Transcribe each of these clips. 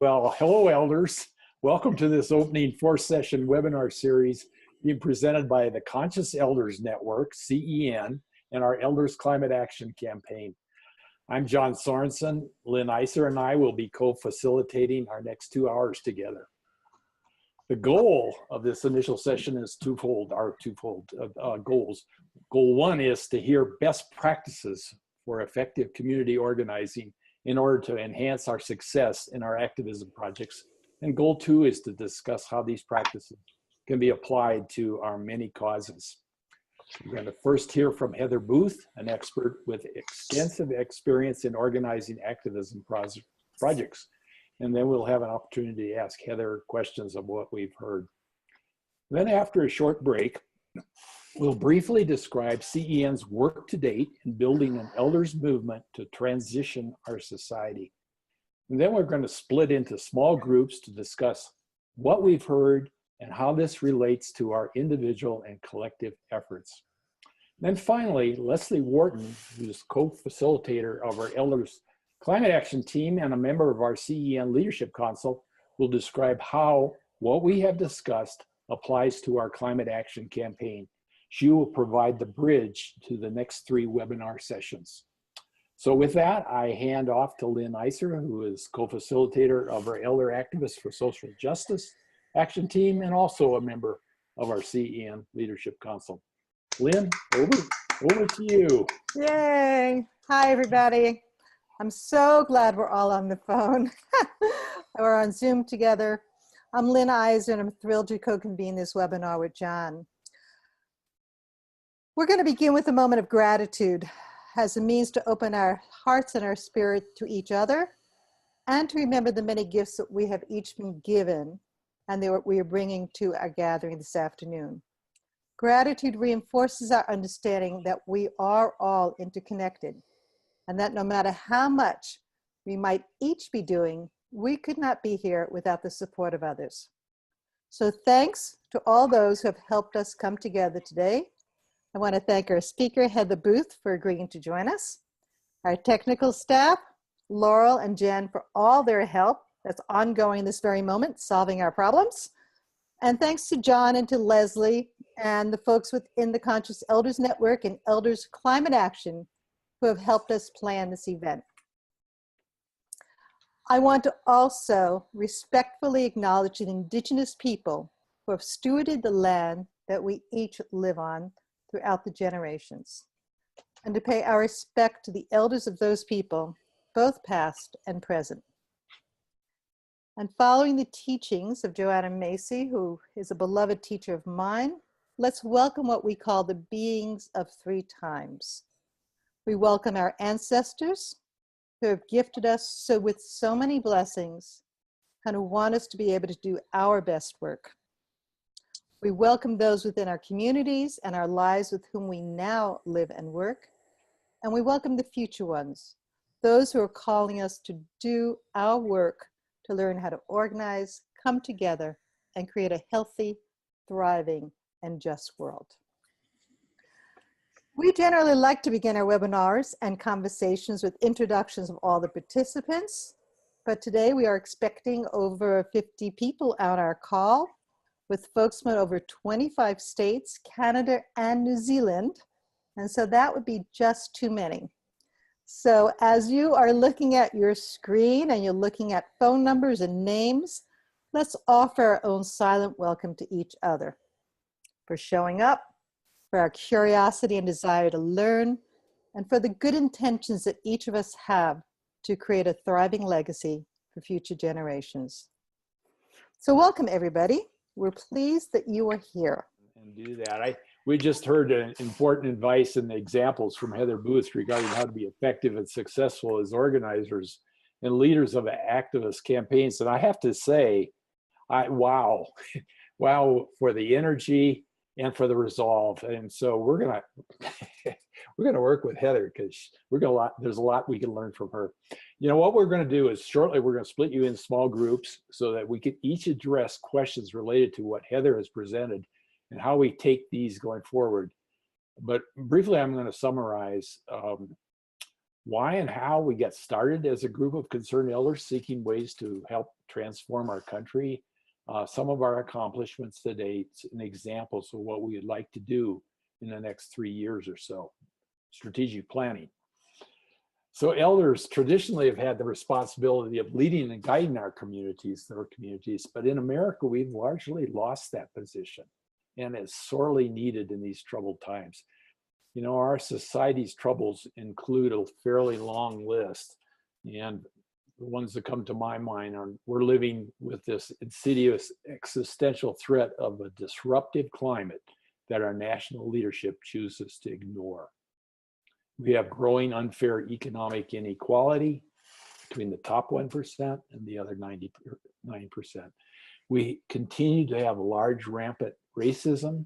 Well, hello, elders. Welcome to this opening fourth session webinar series being presented by the Conscious Elders Network, CEN, and our Elders Climate Action Campaign. I'm John Sorensen. Lynne Iser and I will be co-facilitating our next 2 hours together. The goal of this initial session is twofold, goals. Goal one is to hear best practices for effective community organizing in order to enhance our success in our activism projects. And goal two is to discuss how these practices can be applied to our many causes. We're going to first hear from Heather Booth, an expert with extensive experience in organizing activism projects. And then we'll have an opportunity to ask Heather questions of what we've heard. Then after a short break, we'll briefly describe CEN's work to date in building an elders movement to transition our society. And then we're going to split into small groups to discuss what we've heard and how this relates to our individual and collective efforts. Then finally, Leslie Wharton, who's co-facilitator of our Elders Climate Action Team and a member of our CEN Leadership Council, will describe how what we have discussed applies to our climate action campaign. She will provide the bridge to the next 3 webinar sessions. So with that, I hand off to Lynne Iser, who is co-facilitator of our Elder Activists for Social Justice Action Team and also a member of our CEN Leadership Council. Lynne, over to you. Yay. Hi, everybody. I'm so glad we're all on the phone. We're on Zoom together. I'm Lynne Iser, and I'm thrilled to co-convene this webinar with John. We're going to begin with a moment of gratitude as a means to open our hearts and our spirit to each other and to remember the many gifts that we have each been given and that we are bringing to our gathering this afternoon. Gratitude reinforces our understanding that we are all interconnected and that no matter how much we might each be doing, we could not be here without the support of others. So thanks to all those who have helped us come together today. I want to thank our speaker, Heather Booth, for agreeing to join us, our technical staff, Laurel and Jen, for all their help that's ongoing this very moment, solving our problems. And thanks to John and to Leslie and the folks within the Conscious Elders Network and Elders Climate Action who have helped us plan this event. I want to also respectfully acknowledge the Indigenous people who have stewarded the land that we each live on throughout the generations, and to pay our respect to the elders of those people, both past and present. And following the teachings of Joanna Macy, who is a beloved teacher of mine, let's welcome what we call the beings of 3 times. We welcome our ancestors who have gifted us with so many blessings and who want us to be able to do our best work. We welcome those within our communities and our lives with whom we now live and work. And we welcome the future ones, those who are calling us to do our work, to learn how to organize, come together, and create a healthy, thriving, and just world. We generally like to begin our webinars and conversations with introductions of all the participants, but today we are expecting over 50 people on our call, with folks from over 25 states, Canada, and New Zealand. And so that would be just too many. So as you are looking at your screen and you're looking at phone numbers and names, let's offer our own silent welcome to each other for showing up, for our curiosity and desire to learn, and for the good intentions that each of us have to create a thriving legacy for future generations. So welcome, everybody. We're pleased that you are here. And do that. We just heard important advice and examples from Heather Booth regarding how to be effective and successful as organizers and leaders of activist campaigns. And I have to say, wow for the energy and for the resolve. And so we're gonna work with Heather because there's a lot we can learn from her. You know, what we're gonna do is shortly we're gonna split you in small groups so that we can each address questions related to what Heather has presented and how we take these going forward. But briefly, I'm gonna summarize why and how we got started as a group of concerned elders seeking ways to help transform our country, some of our accomplishments to date, and examples of what we would like to do in the next 3 years or so. Strategic planning. So elders traditionally have had the responsibility of leading and guiding our communities, but in America, we've largely lost that position, and it's sorely needed in these troubled times. You know, our society's troubles include a fairly long list, and the ones that come to my mind are we're living with this insidious existential threat of a disruptive climate that our national leadership chooses to ignore. We have growing unfair economic inequality between the top 1% and the other 99%. We continue to have large rampant racism,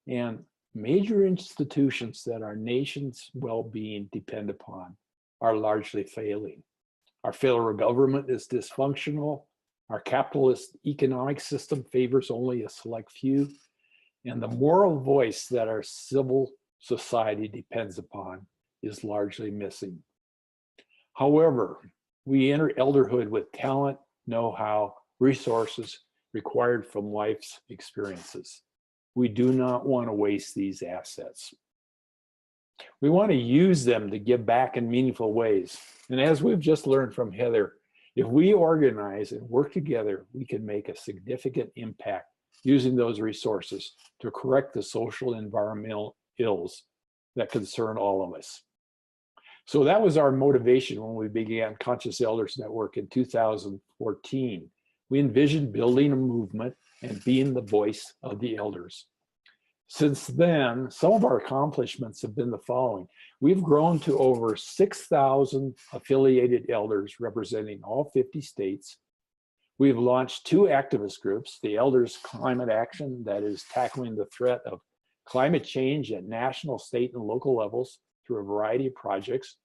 and major institutions that our nation's well-being depend upon are largely failing. Our federal government is dysfunctional. Our capitalist economic system favors only a select few. And the moral voice that our civil society depends upon is largely missing. However, we enter elderhood with talent, know-how, resources required from life's experiences. We do not want to waste these assets. We want to use them to give back in meaningful ways. And as we've just learned from Heather, if we organize and work together, we can make a significant impact using those resources to correct the social and environmental ills that concern all of us. So that was our motivation when we began Conscious Elders Network in 2014. We envisioned building a movement and being the voice of the elders. Since then, some of our accomplishments have been the following. We've grown to over 6,000 affiliated elders representing all 50 states. We've launched 2 activist groups, the Elders Climate Action, that is tackling the threat of climate change at national, state, and local levels through a variety of projects,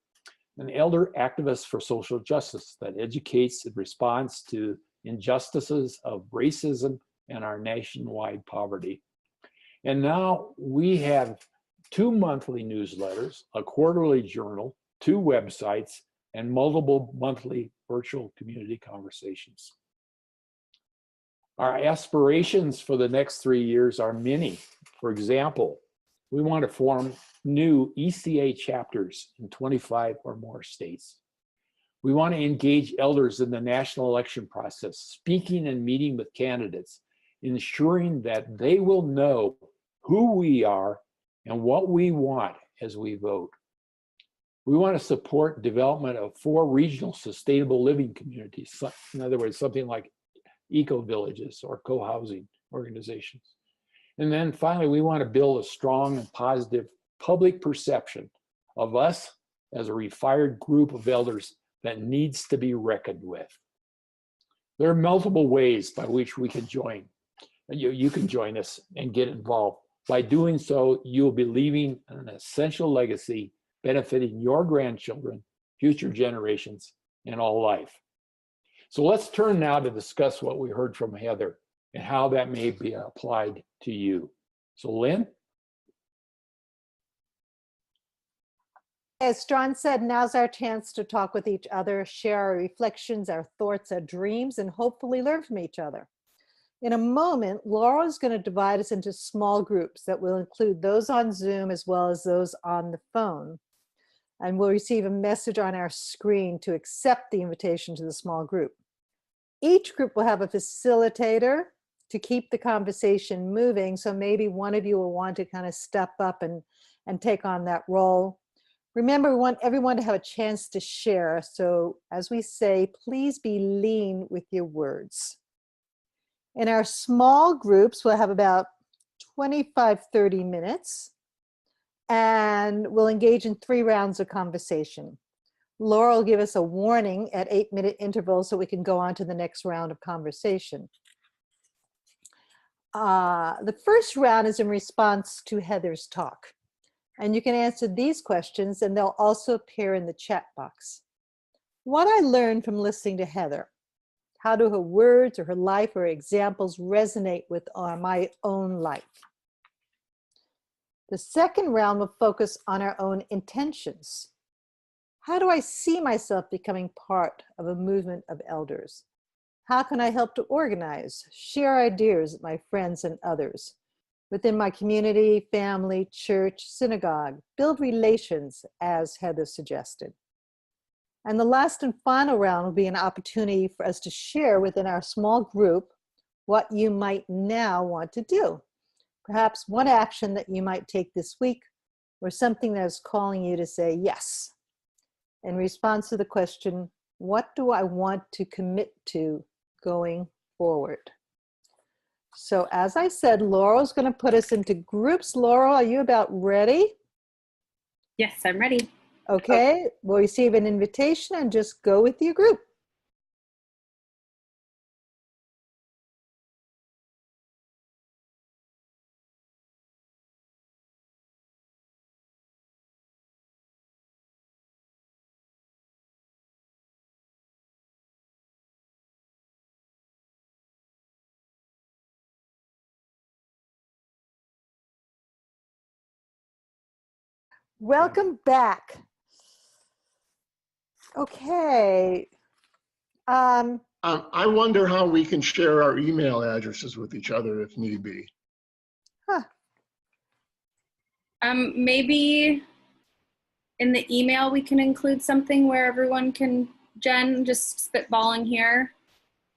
and Elder Activists for Social Justice that educates in response to injustices of racism and our nationwide poverty. And now we have 2 monthly newsletters, a quarterly journal, 2 websites, and multiple monthly virtual community conversations. Our aspirations for the next 3 years are many. For example, we want to form new ECA chapters in 25 or more states. We want to engage elders in the national election process, speaking and meeting with candidates, ensuring that they will know who we are and what we want as we vote. We want to support development of 4 regional sustainable living communities. In other words, something like eco-villages or co-housing organizations. And then finally, we want to build a strong and positive public perception of us as a refined group of elders that needs to be reckoned with. There are multiple ways by which we can join. You can join us and get involved. By doing so, you'll be leaving an essential legacy benefiting your grandchildren, future generations, and all life. So let's turn now to discuss what we heard from Heather and how that may be applied to you. So Lynn? As John said, now's our chance to talk with each other, share our reflections, our thoughts, our dreams, and hopefully learn from each other. In a moment, Laura is going to divide us into small groups that will include those on Zoom as well as those on the phone. And we'll receive a message on our screen to accept the invitation to the small group. Each group will have a facilitator to keep the conversation moving. So maybe one of you will want to kind of step up and take on that role. Remember, we want everyone to have a chance to share. So as we say, please be lean with your words. In our small groups, we'll have about 25, 30 minutes, and we'll engage in 3 rounds of conversation. Laura will give us a warning at 8-minute intervals so we can go on to the next round of conversation. The first round is in response to Heather's talk. And you can answer these questions, and they'll also appear in the chat box. What I learned from listening to Heather. How do her words or her life or examples resonate with my own life? The second round will focus on our own intentions. How do I see myself becoming part of a movement of elders? How can I help to organize, share ideas with my friends and others within my community, family, church, synagogue, build relations, as Heather suggested? And the last and final round will be an opportunity for us to share within our small group what you might now want to do. Perhaps one action that you might take this week, or something that is calling you to say yes. In response to the question, what do I want to commit to going forward? So as I said, Laurel's going to put us into groups. Laurel, are you about ready? Yes, I'm ready. Okay, we'll receive an invitation and just go with your group. Welcome back. Okay. I wonder how we can share our email addresses with each other if need be. Maybe in the email we can include something where everyone can, Jen, just spitballing here,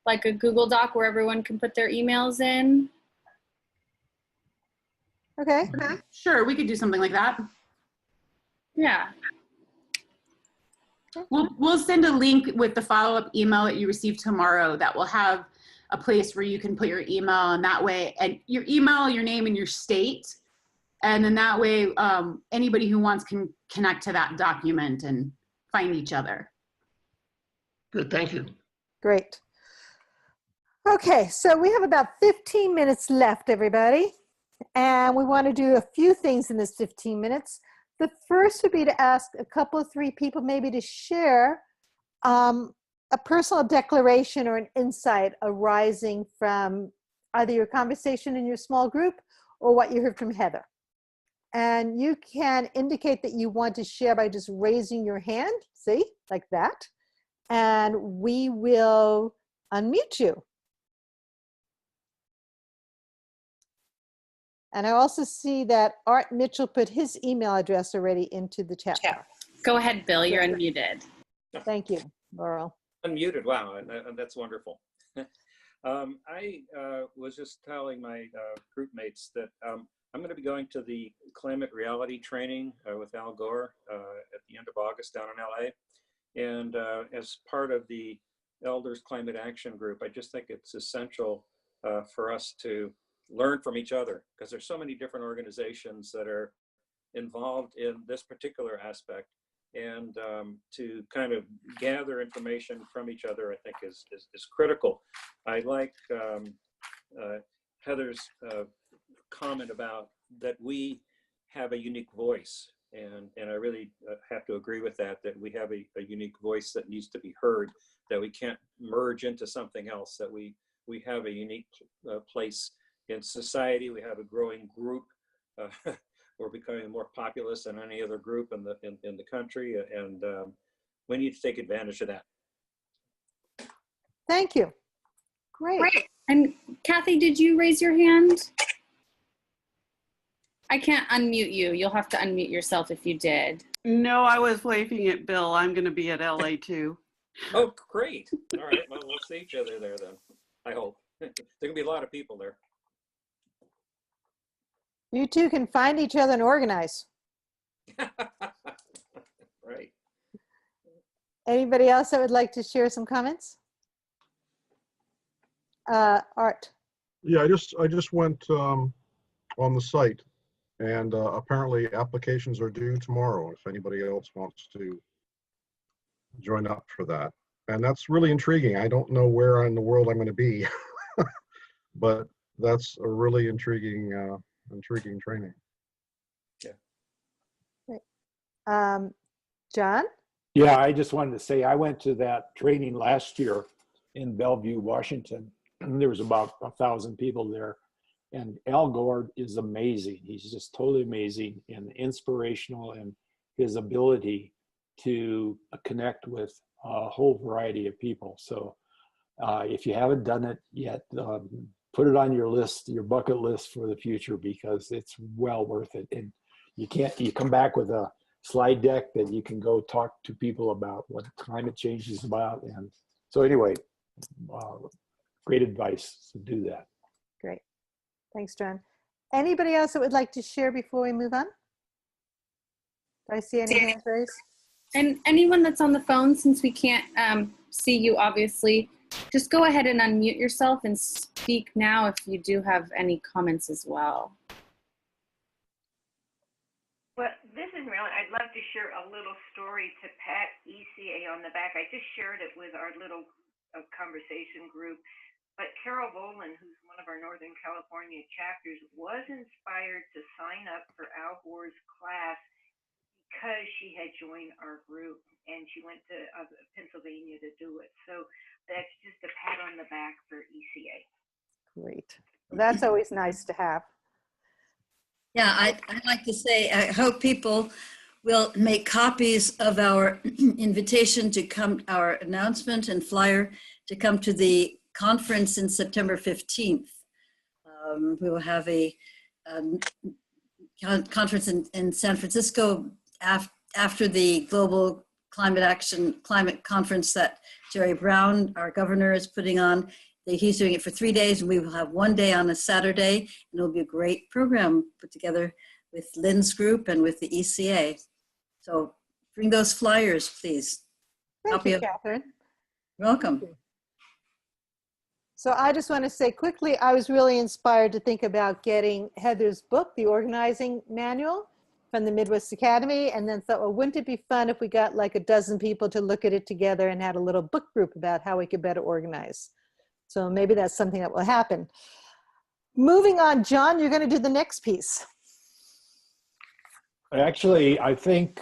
like a Google Doc where everyone can put their emails in. Okay. Sure, we could do something like that. Yeah. We'll send a link with the follow-up email that you receive tomorrow that will have a place where you can put your email, and that way, and your email, your name, and your state. And then that way, anybody who wants can connect to that document and find each other. Good, thank you. Great. Okay, so we have about 15 minutes left, everybody. And we want to do a few things in this 15 minutes. The first would be to ask a couple of 3 people maybe to share a personal declaration or an insight arising from either your conversation in your small group or what you heard from Heather. And you can indicate that you want to share by just raising your hand, see, like that. And we will unmute you. And I also see that Art Mitchell put his email address already into the chat. Go ahead, Bill, you're unmuted. Thank you, Laurel. Unmuted, wow, that's wonderful. I was just telling my group mates that I'm going to be going to the climate reality training with Al Gore at the end of August down in LA. And as part of the Elders Climate Action Group, I just think it's essential for us to learn from each other, because there's so many different organizations that are involved in this particular aspect. And to kind of gather information from each other, I think is critical. I like Heather's comment about that we have a unique voice. And I really have to agree with that we have a unique voice that needs to be heard, that we can't merge into something else, that we have a unique place in society. We have a growing group. We're becoming more populous than any other group in the country, and we need to take advantage of that. Thank you. Great. And Kathy, did you raise your hand? I can't unmute you. You'll have to unmute yourself if you did. No, I was waving at Bill. I'm going to be at LA too. Oh, great. All right, well, we'll see each other there then, I hope. There can be a lot of people there. You two can find each other and organize. Right. Anybody else that would like to share some comments? Art. Yeah, I just went on the site, and apparently applications are due tomorrow if anybody else wants to join up for that. And that's really intriguing. I don't know where in the world I'm going to be, but that's a really intriguing training. Yeah. Great. John? Yeah, I just wanted to say I went to that training last year in Bellevue, Washington. And there was about 1,000 people there. And Al Gore is amazing. He's just totally amazing and inspirational, and his ability to connect with a whole variety of people. So if you haven't done it yet, put it on your list, your bucket list for the future, because it's well worth it. And you come back with a slide deck that you can go talk to people about what climate change is about. And so anyway, great advice to do that. Great. Thanks, John. Anybody else that would like to share before we move on? Do I see any hands raised? And anyone that's on the phone, since we can't see you, obviously, just go ahead and unmute yourself and speak now if you do have any comments as well. Well, this is Marilyn. I'd love to share a little story to pat ECA on the back. I just shared it with our little conversation group. But Carol Boland, who's one of our Northern California chapters, was inspired to sign up for Al Gore's class because she had joined our group, and she went to Pennsylvania to do it. So that's just a pat on the back for ECA. Great. That's always nice to have. Yeah, I'd like to say, I hope people will make copies of our invitation to come, our announcement and flyer to come to the conference in September 15th. We will have a conference in San Francisco after the Global Climate Conference that Jerry Brown, our governor, is putting on. He's doing it for 3 days, and we will have one day on a Saturday, and it'll be a great program put together with Lynne's group and with the ECA. So bring those flyers, please. Thank you, Catherine. Welcome. So I just want to say quickly, I was really inspired to think about getting Heather's book, The Organizing Manual, from the Midwest Academy, and then thought, well, wouldn't it be fun if we got like a dozen people to look at it together and had a little book group about how we could better organize. So maybe that's something that will happen. Moving on, John, you're going to do the next piece. Actually, I think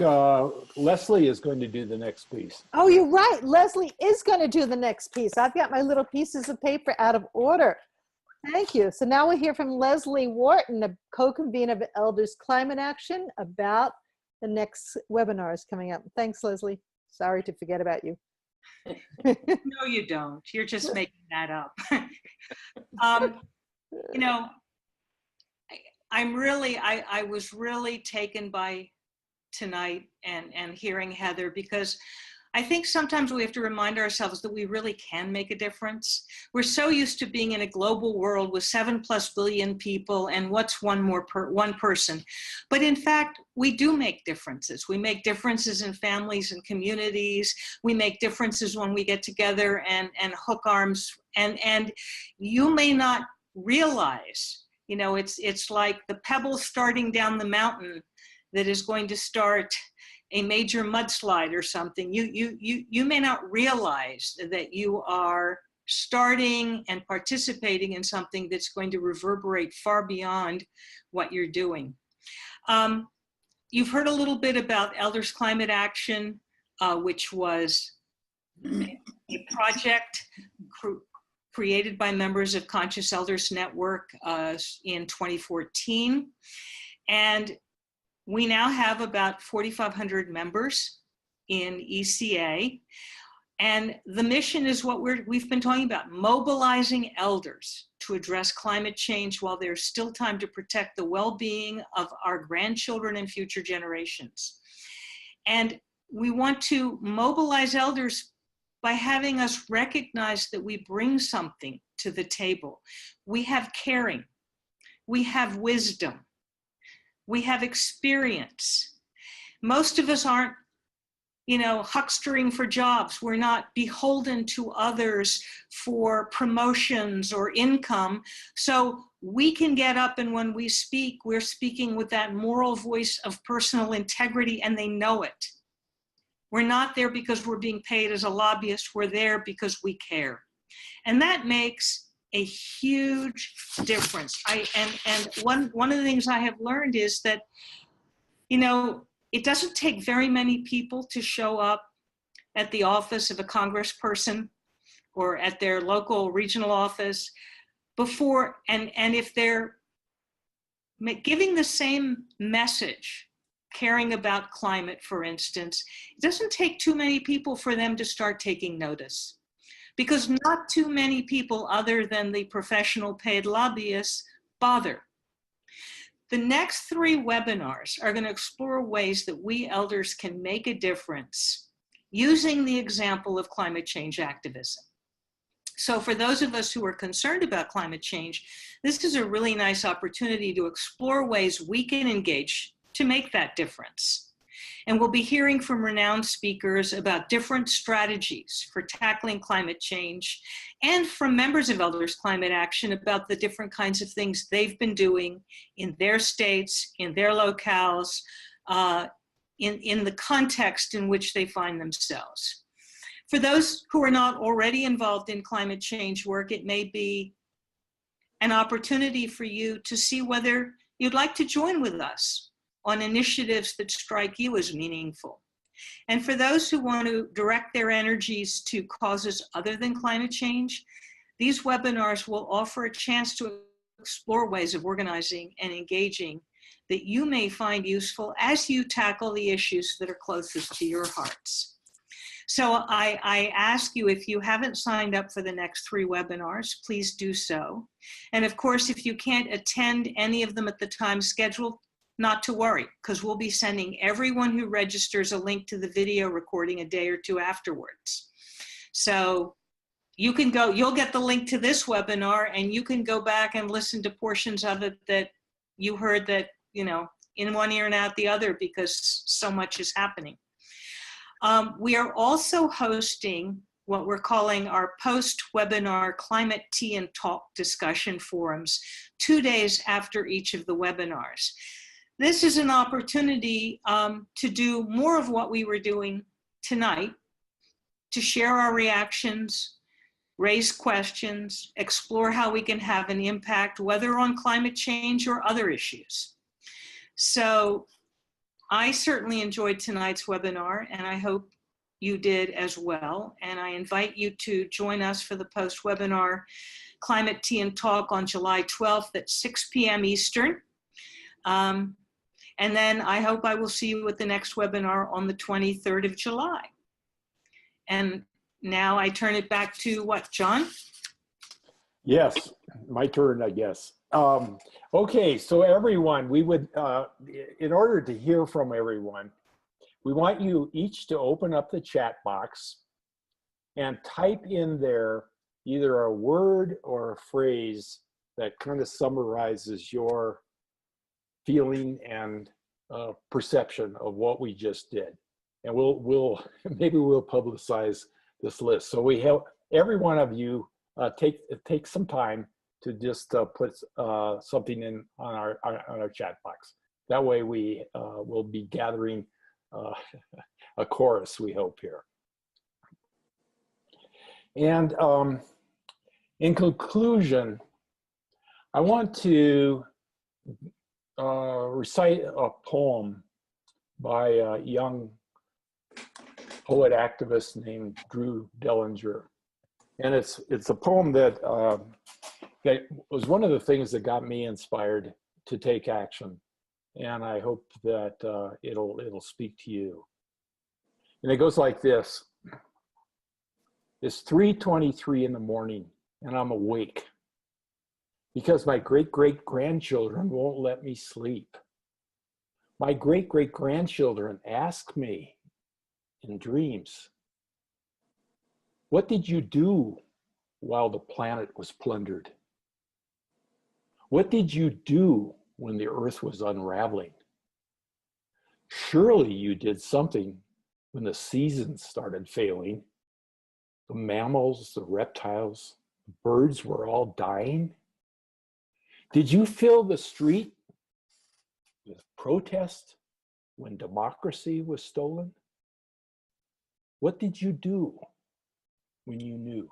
Leslie is going to do the next piece. Oh, you're right. Leslie is going to do the next piece. I've got my little pieces of paper out of order. Thank you. So now we'll hear from Leslie Wharton, a co-convener of Elders Climate Action, about the next webinars coming up. Thanks, Leslie. Sorry to forget about you. No, you don't. You're just making that up. You know, I was really taken by tonight and hearing Heather, because I think sometimes we have to remind ourselves that we really can make a difference. We're so used to being in a global world with 7+ billion people and what's one person. But in fact, we do make differences. We make differences in families and communities. We make differences when we get together and hook arms. And you may not realize, you know, it's like the pebble starting down the mountain that is going to start a major mudslide or something. You may not realize that you are starting and participating in something that's going to reverberate far beyond what you're doing. You've heard a little bit about Elders Climate Action, which was a project created by members of Conscious Elders Network in 2014. And we now have about 4,500 members in ECA. And the mission is what we've been talking about, mobilizing elders to address climate change while there's still time to protect the well-being of our grandchildren and future generations. And we want to mobilize elders by having us recognize that we bring something to the table. We have caring, we have wisdom, we have experience. Most of us aren't, you know, huckstering for jobs. We're not beholden to others for promotions or income. So we can get up, and when we speak, we're speaking with that moral voice of personal integrity, and they know it. We're not there because we're being paid as a lobbyist. We're there because we care. And that makes a huge difference. And one of the things I have learned is that, you know, it doesn't take very many people to show up at the office of a congressperson or at their local regional office before, and if they're giving the same message caring about climate, for instance, it doesn't take too many people for them to start taking notice, because not too many people other than the professional paid lobbyists bother. The next 3 webinars are going to explore ways that we elders can make a difference using the example of climate change activism. So for those of us who are concerned about climate change, this is a really nice opportunity to explore ways we can engage to make that difference. And we'll be hearing from renowned speakers about different strategies for tackling climate change, and from members of Elders Climate Action about the different kinds of things they've been doing in their states, in their locales, in the context in which they find themselves. For those who are not already involved in climate change work, it may be an opportunity for you to see whether you'd like to join with us on initiatives that strike you as meaningful. And for those who want to direct their energies to causes other than climate change, these webinars will offer a chance to explore ways of organizing and engaging that you may find useful as you tackle the issues that are closest to your hearts. So I ask you, if you haven't signed up for the next 3 webinars, please do so. And of course, if you can't attend any of them at the time scheduled, not to worry, because we'll be sending everyone who registers a link to the video recording a day or 2 afterwards. So you can go, you'll get the link to this webinar, and you can go back and listen to portions of it that you heard that, you know, in one ear and out the other, because so much is happening. We are also hosting what we're calling our post-webinar climate tea and talk discussion forums 2 days after each of the webinars. This is an opportunity to do more of what we were doing tonight, to share our reactions, raise questions, explore how we can have an impact, whether on climate change or other issues. So I certainly enjoyed tonight's webinar, and I hope you did as well. And I invite you to join us for the post-webinar Climate Tea and Talk on July 12th at 6 p.m. Eastern. And then I hope I will see you at the next webinar on the 23rd of July. And now I turn it back to what, John? Yes, my turn, I guess. Okay, so everyone, we would, in order to hear from everyone, we want you each to open up the chat box and type in there either a word or a phrase that kind of summarizes your feeling and perception of what we just did. And maybe we'll publicize this list. So we have every one of you take some time to just put something in on our chat box. That way we will be gathering a chorus, we hope, here. And in conclusion, I want to recite a poem by a young poet activist named Drew Dellinger. And it's a poem that was one of the things that got me inspired to take action. And I hope that it'll speak to you. And it goes like this. It's 3:23 in the morning and I'm awake because my great-great-grandchildren won't let me sleep. My great-great-grandchildren ask me in dreams, what did you do while the planet was plundered? What did you do when the earth was unraveling? Surely you did something when the seasons started failing. The mammals, the reptiles, the birds were all dying. Did you fill the street with protest when democracy was stolen? What did you do when you knew?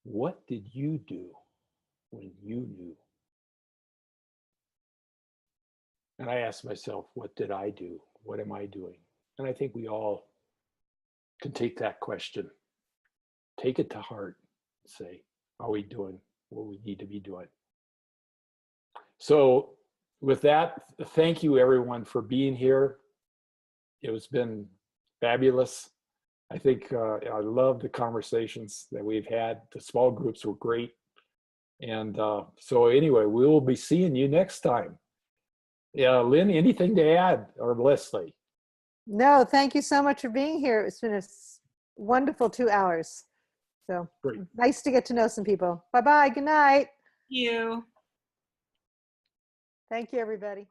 What did you do when you knew? And I asked myself, what did I do? What am I doing? And I think we all can take that question, take it to heart, and say, are we doing what we need to be doing? So with that, thank you everyone for being here. It has been fabulous. I think I love the conversations that we've had. The small groups were great. And so anyway, we will be seeing you next time. Yeah, Lynn, anything to add, or Leslie? No, thank you so much for being here. It's been a wonderful 2 hours. So Great. nice to get to know some people. Bye-bye. Good night. You. Thank you, everybody.